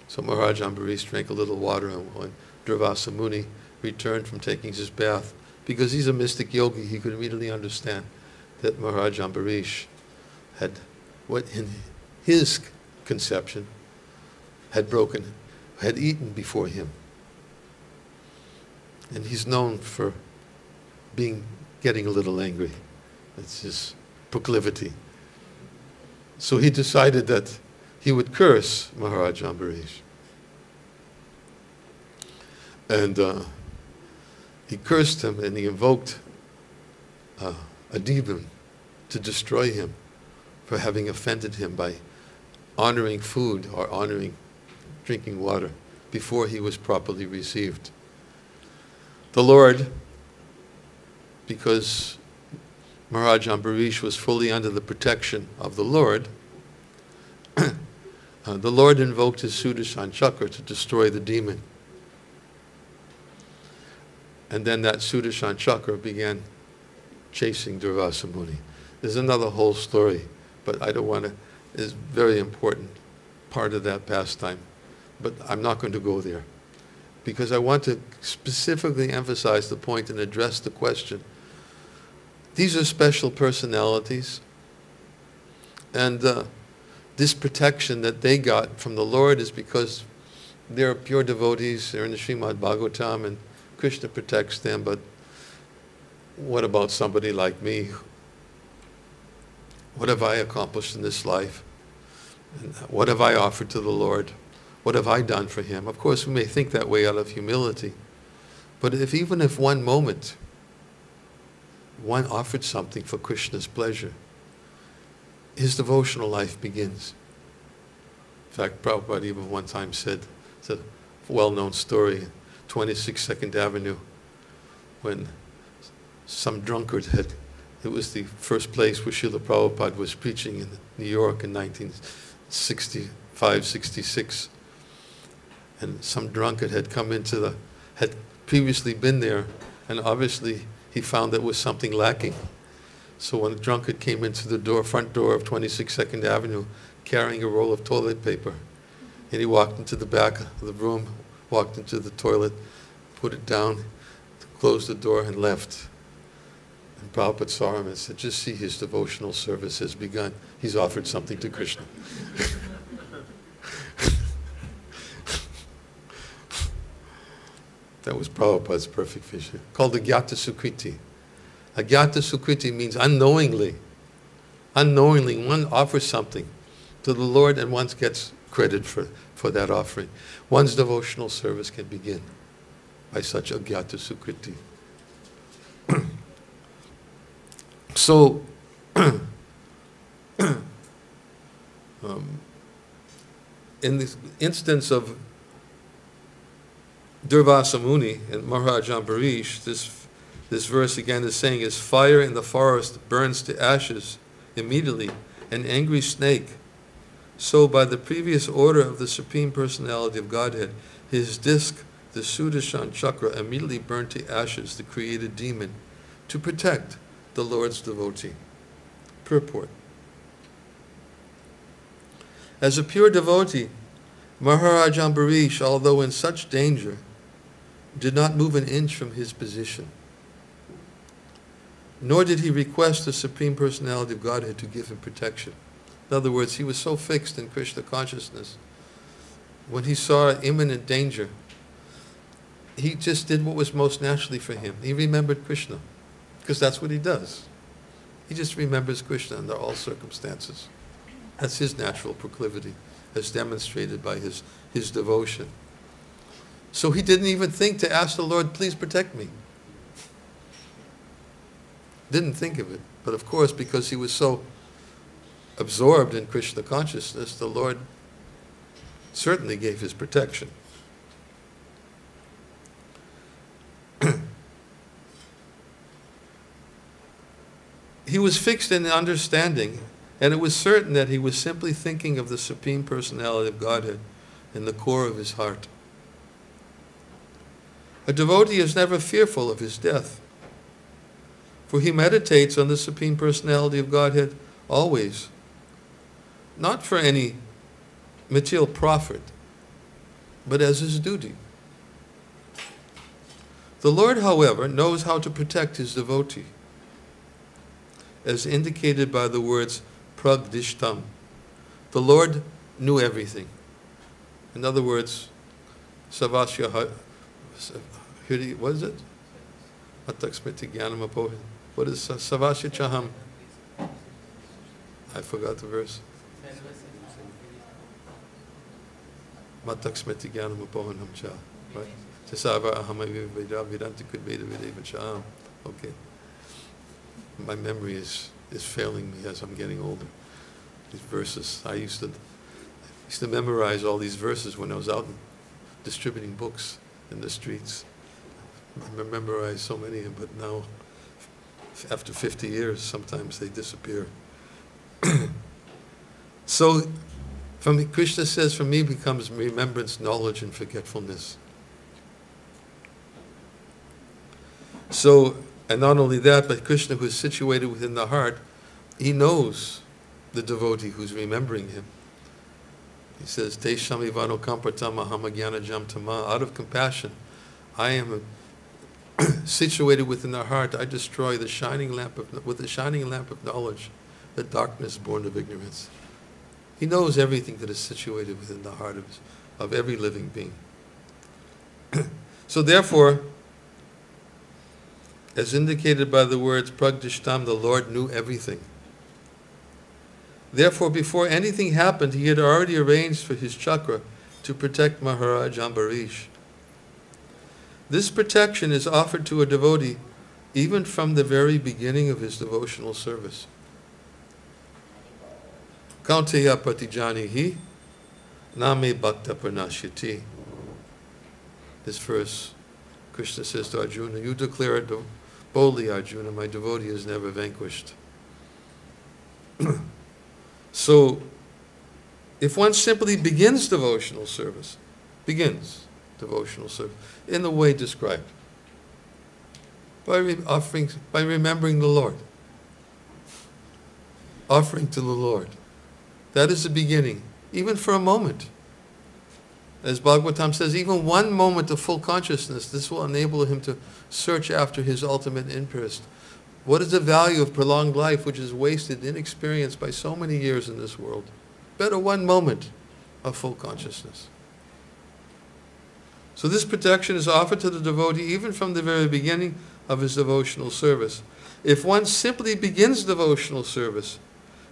So Maharaj Ambarish drank a little water, and when Durvasa Muni returned from taking his bath, because he's a mystic yogi, he could immediately understand that Maharaj Ambarish had, what in his conception, had eaten before him. And he's known for getting a little angry. That's his proclivity. So he decided that he would curse Maharaj Ambarish. And he cursed him, and he invoked a demon to destroy him for having offended him by honoring food or honoring drinking water before he was properly received. The Lord, because Maharaj Ambarish was fully under the protection of the Lord, the Lord invoked his Sudarshan Chakra to destroy the demon. And then that Sudarshan Chakra began chasing Durvasa Muni. There's another whole story, but I don't want to, it's a very important part of that pastime. But I'm not going to go there, because I want to specifically emphasize the point and address the question. These are special personalities, and this protection that they got from the Lord is because they're pure devotees, they're in the Srimad Bhagavatam, and Krishna protects them. But what about somebody like me? What have I accomplished in this life? And what have I offered to the Lord? What have I done for him? Of course, we may think that way out of humility. But even if one moment, one offered something for Krishna's pleasure, his devotional life begins. In fact, Prabhupada even one time said, it's a well-known story, 26 Second Avenue, when some drunkard it was the first place where Srila Prabhupada was preaching in New York in 1965, 66. And some drunkard had come had previously been there, and obviously he found there was something lacking. So when the drunkard came into the front door of 26 Second Avenue, carrying a roll of toilet paper, and he walked into the back of the room, walked into the toilet, put it down, closed the door, and left. And Prabhupada saw him and said, just see, his devotional service has begun. He's offered something to Krishna. That was Prabhupada's perfect vision, called Agyata Sukriti. Agyata Sukriti means unknowingly. Unknowingly, one offers something to the Lord and one gets credit for that offering. One's devotional service can begin by such Agyata Sukriti. So, in this instance of Durvasa Muni and Maharaj Ambarish, this verse again is saying, as fire in the forest burns to ashes immediately, an angry snake, so by the previous order of the Supreme Personality of Godhead, his disc, the Sudarshan Chakra, immediately burnt to ashes the created demon to protect the Lord's devotee. Purport. As a pure devotee, Maharaj Ambarish, although in such danger, did not move an inch from his position, nor did he request the Supreme Personality of Godhead to give him protection. In other words, he was so fixed in Krishna consciousness, when he saw imminent danger, he just did what was most naturally for him. He remembered Krishna, because that's what he does. He just remembers Krishna under all circumstances. That's his natural proclivity, as demonstrated by his devotion. So he didn't even think to ask the Lord, please protect me. Didn't think of it. But of course, because he was so absorbed in Krishna consciousness, the Lord certainly gave his protection. He was fixed in understanding, and it was certain that he was simply thinking of the Supreme Personality of Godhead in the core of his heart. A devotee is never fearful of his death, for he meditates on the Supreme Personality of Godhead always, not for any material profit, but as his duty. The Lord, however, knows how to protect his devotee, as indicated by the words pragdishtam. The Lord knew everything. In other words, savasya, what is it? Ataksmiti jnanam apohin. What is savasya chaham? I forgot the verse. Mataksmiti jnanam apohanam cha. Right? Tasava ahama vedanti kudveda videva chaham. Okay. My memory is is failing me as I'm getting older. These verses, I used to memorize all these verses when I was out distributing books in the streets. I memorized so many of them, but now, after 50 years, sometimes they disappear. So, Krishna says, from me becomes remembrance, knowledge, and forgetfulness. So, and not only that, but Krishna, who is situated within the heart, he knows the devotee who's remembering him. He says, Te shamivano kampratama hamagyana jam tama. Out of compassion, I am situated within the heart. I destroy the shining lamp with the shining lamp of knowledge, the darkness born of ignorance. He knows everything that is situated within the heart of every living being. So therefore, as indicated by the words pragdishtam, the Lord knew everything. Therefore, before anything happened, he had already arranged for his chakra to protect Maharaj Ambarish. This protection is offered to a devotee even from the very beginning of his devotional service. Kaunteya pratijanihi name bhakta pranashyati. This verse, Krishna says to Arjuna, you declare it boldly, Arjuna, my devotee is never vanquished. So, if one simply begins devotional service in the way described, by remembering the Lord, offering to the Lord, that is the beginning, even for a moment. As Bhagavatam says, even one moment of full consciousness, this will enable him to search after his ultimate interest. What is the value of prolonged life which is wasted, inexperienced by so many years in this world? Better one moment of full consciousness. So this protection is offered to the devotee even from the very beginning of his devotional service. If one simply begins devotional service,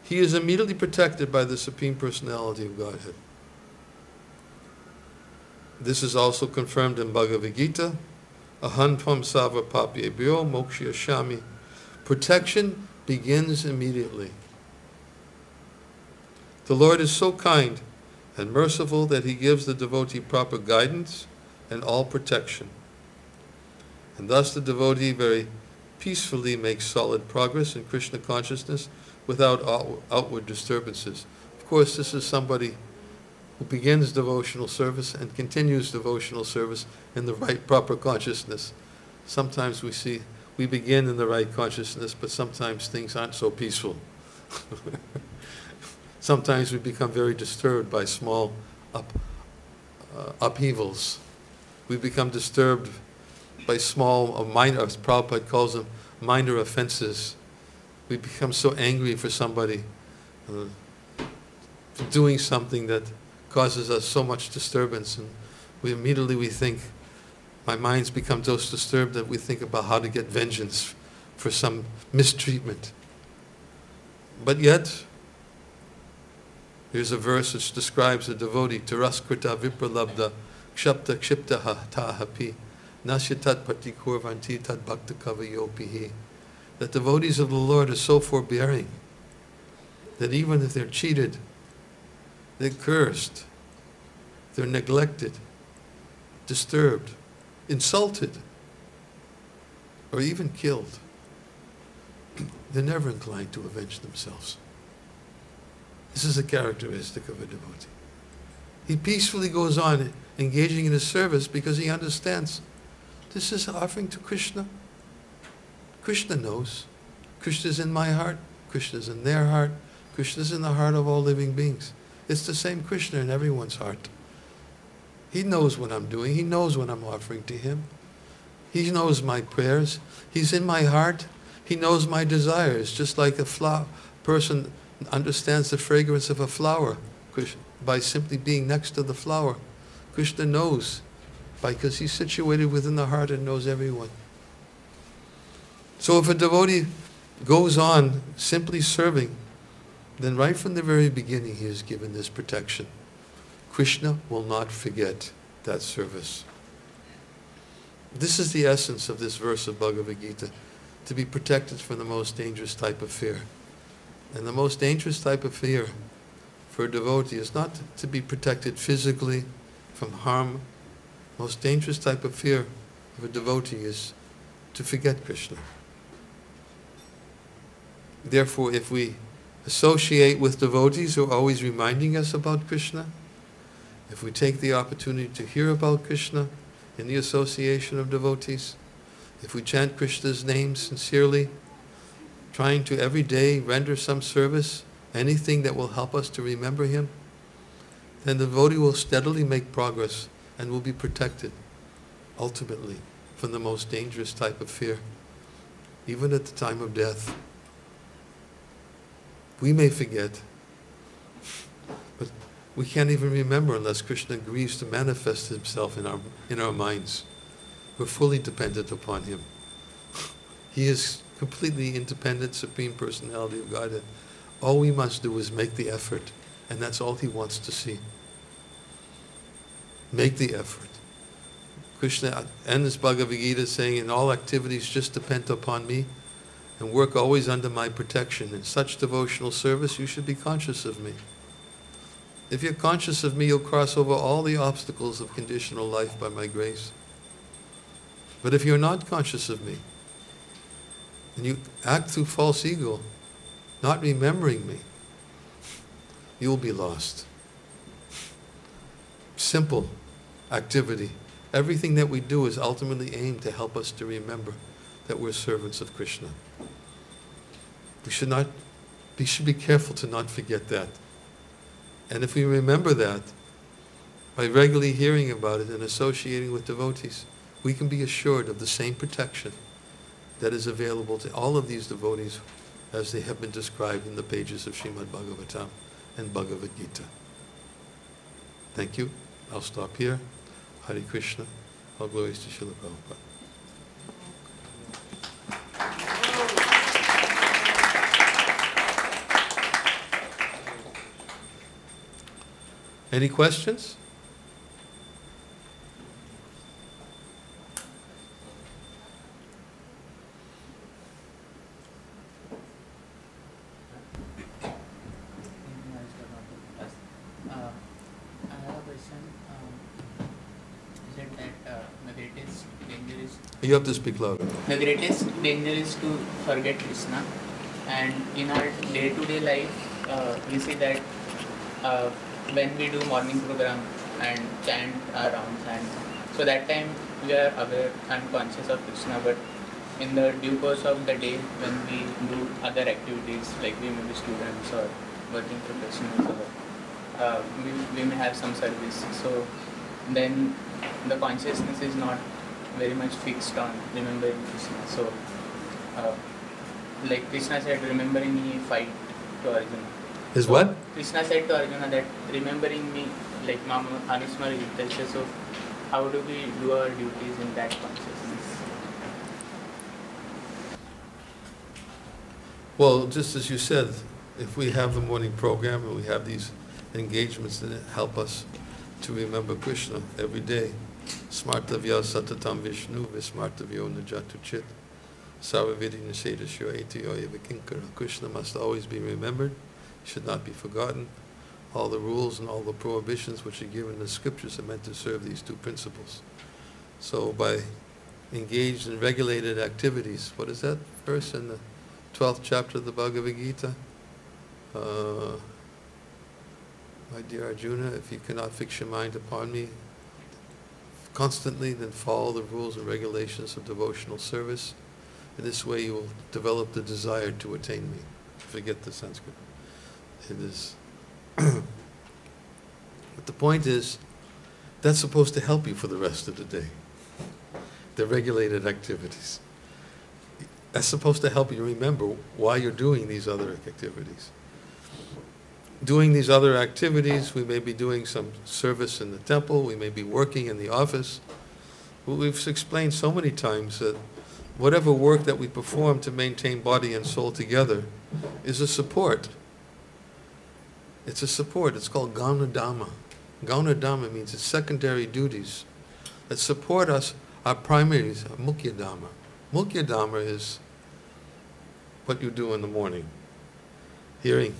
he is immediately protected by the Supreme Personality of Godhead. This is also confirmed in Bhagavad-gita. Aham tvam sava papyebhyo mokshayashami. Protection begins immediately. The Lord is so kind and merciful that he gives the devotee proper guidance and all protection. And thus the devotee very peacefully makes solid progress in Krishna consciousness without outward disturbances. Of course, this is somebody who begins devotional service and continues devotional service in the right, proper consciousness. Sometimes we begin in the right consciousness, but sometimes things aren't so peaceful. Sometimes we become very disturbed by small upheavals. We become disturbed by small, minor, as Prabhupada calls them, minor offenses. We become so angry for somebody for doing something that causes us so much disturbance, and we think, my minds become so disturbed that we think about how to get vengeance for some mistreatment. But yet, here's a verse which describes a devotee, Taraskrita vipralabda kshapta kshiptaha tahapi nasyatat patikurvanti tad bhakta kavayopihi. That devotees of the Lord are so forbearing that even if they're cheated, they're cursed, they're neglected, disturbed, insulted, or even killed, they're never inclined to avenge themselves. This is a characteristic of a devotee. He peacefully goes on engaging in his service because he understands this is offering to Krishna. Krishna knows. Krishna is in my heart. Krishna is in their heart. Krishna is in the heart of all living beings. It's the same Krishna in everyone's heart. He knows what I'm doing. He knows what I'm offering to him. He knows my prayers. He's in my heart. He knows my desires, just like a person understands the fragrance of a flower by simply being next to the flower. Krishna knows because he's situated within the heart and knows everyone. So if a devotee goes on simply serving, then right from the very beginning he is given this protection. Krishna will not forget that service. This is the essence of this verse of Bhagavad-gita, to be protected from the most dangerous type of fear, And the most dangerous type of fear for a devotee is not to be protected physically from harm. Most dangerous type of fear of a devotee is to forget Krishna. Therefore, if we associate with devotees who are always reminding us about Krishna, if we take the opportunity to hear about Krishna in the association of devotees, if we chant Krishna's name sincerely, trying to every day render some service, anything that will help us to remember him, then the devotee will steadily make progress and will be protected, ultimately, from the most dangerous type of fear, even at the time of death. We may forget, but we can't even remember unless Krishna agrees to manifest himself in our minds. We're fully dependent upon him. He is completely independent, Supreme Personality of Godhead. All we must do is make the effort, and that's all he wants to see. Make the effort. Krishna ends Bhagavad-gita saying, in all activities just depend upon me and work always under my protection. In such devotional service, you should be conscious of me. If you're conscious of me, you'll cross over all the obstacles of conditional life by my grace. But if you're not conscious of me, and you act through false ego, not remembering me, you'll be lost. Simple activity. Everything that we do is ultimately aimed to help us to remember that we're servants of Krishna. We should be careful to not forget that. And if we remember that, by regularly hearing about it and associating with devotees, we can be assured of the same protection that is available to all of these devotees as they have been described in the pages of Srimad Bhagavatam and Bhagavad-gita. Thank you. I'll stop here. Hare Krishna. All glories to Srila Prabhupada. Any questions? You have to speak louder. The greatest danger is to forget Krishna, and in our day-to-day life, we see that when we do morning program and chant our rounds, and so that time we are aware and conscious of Krishna, but in the due course of the day, when we do other activities, like we may be students or working professionals, or we may have some service, so then the consciousness is not very much fixed on remembering Krishna. So, like Krishna said, remembering me, fight to Arjuna. Is what? Krishna said to Arjuna that remembering me, like Mama Anusmara Yuddhasya, so how do we do our duties in that consciousness? Well, just as you said, if we have the morning program and we have these engagements that help us to remember Krishna every day, Smartavya Satatam Vishnu Vismartavyo Najatu Chit Sarvavidi Nisedasyo Etiyo Evakinkara. Krishna must always be remembered, should not be forgotten. All the rules and all the prohibitions which are given in the scriptures are meant to serve these two principles. So by engaged in regulated activities, what is that verse in the 12th chapter of the Bhagavad-gita? My dear Arjuna, if you cannot fix your mind upon me constantly, then follow the rules and regulations of devotional service. In this way you will develop the desire to attain me. Forget the Sanskrit. It is. But the point is, that's supposed to help you for the rest of the day. The regulated activities. That's supposed to help you remember why you're doing these other activities. Doing these other activities, we may be doing some service in the temple, we may be working in the office. We've explained so many times that whatever work that we perform to maintain body and soul together is a support. It's a support. It's called Gauna Dhamma. Gauna Dhamma means it's secondary duties that support us. Our primary is Mukhya Dhamma. Mukhya Dhamma is what you do in the morning. hearing,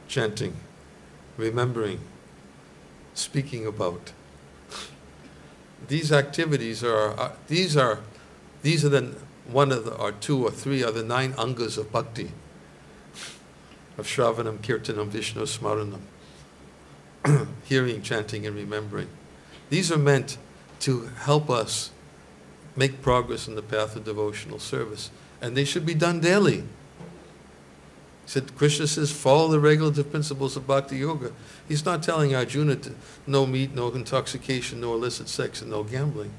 chanting, remembering, speaking about. These activities are the one of the, or two or three are the 9 angas of bhakti, of Shravanam, Kirtanam, Vishnu Smaranam, hearing, chanting, and remembering. These are meant to help us make progress in the path of devotional service, and they should be done daily. He said, Krishna says, follow the regulative principles of Bhakti Yoga. He's not telling Arjuna to no meat, no intoxication, no illicit sex, and no gambling.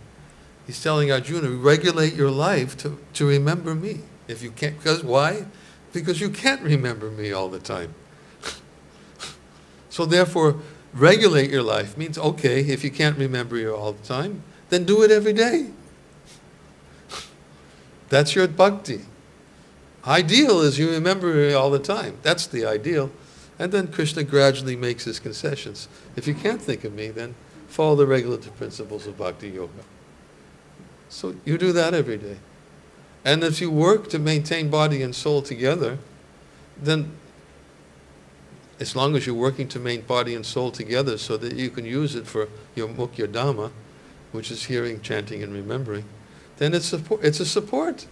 He's telling Arjuna, regulate your life to remember me. If you can't, because why? Because you can't remember me all the time. So therefore, regulate your life means, okay, if you can't remember you all the time, then do it every day. That's your bhakti. Ideal is you remember me all the time. That's the ideal. And then Krishna gradually makes his concessions. If you can't think of me, then follow the regulative principles of Bhakti Yoga. So you do that every day. And if you work to maintain body and soul together, then as long as you're working to maintain body and soul together so that you can use it for your Mukhya Dhamma, which is hearing, chanting, and remembering, then it's a support.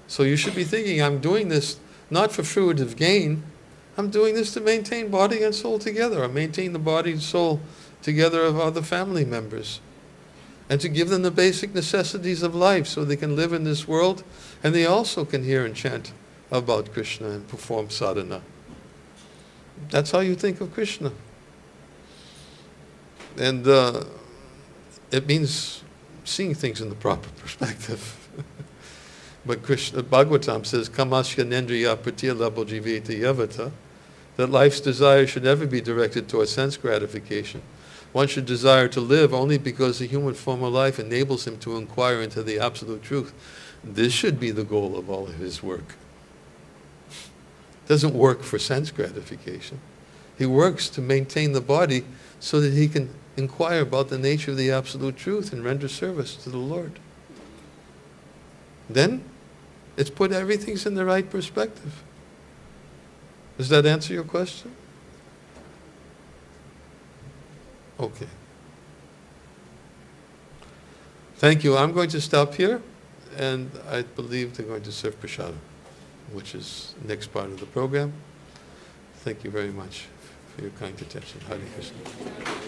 So you should be thinking, I'm doing this not for fruitive gain. I'm doing this to maintain body and soul together, or maintain the body and soul together of other family members, and to give them the basic necessities of life so they can live in this world, and they also can hear and chant about Krishna and perform sadhana. That's how you think of Krishna. And it means seeing things in the proper perspective. But Krishna, Bhagavatam says, Kamasya nendriya pratya labo jiveta yavata, that life's desire should never be directed towards sense gratification. One should desire to live only because the human form of life enables him to inquire into the absolute truth. This should be the goal of all of his work. Doesn't work for sense gratification. He works to maintain the body so that he can inquire about the nature of the absolute truth and render service to the Lord. Then it's put everything's in the right perspective. Does that answer your question? Okay. Thank you. I'm going to stop here, and I believe they're going to serve prashadam, which is the next part of the program. Thank you very much for your kind attention. Hare Krishna.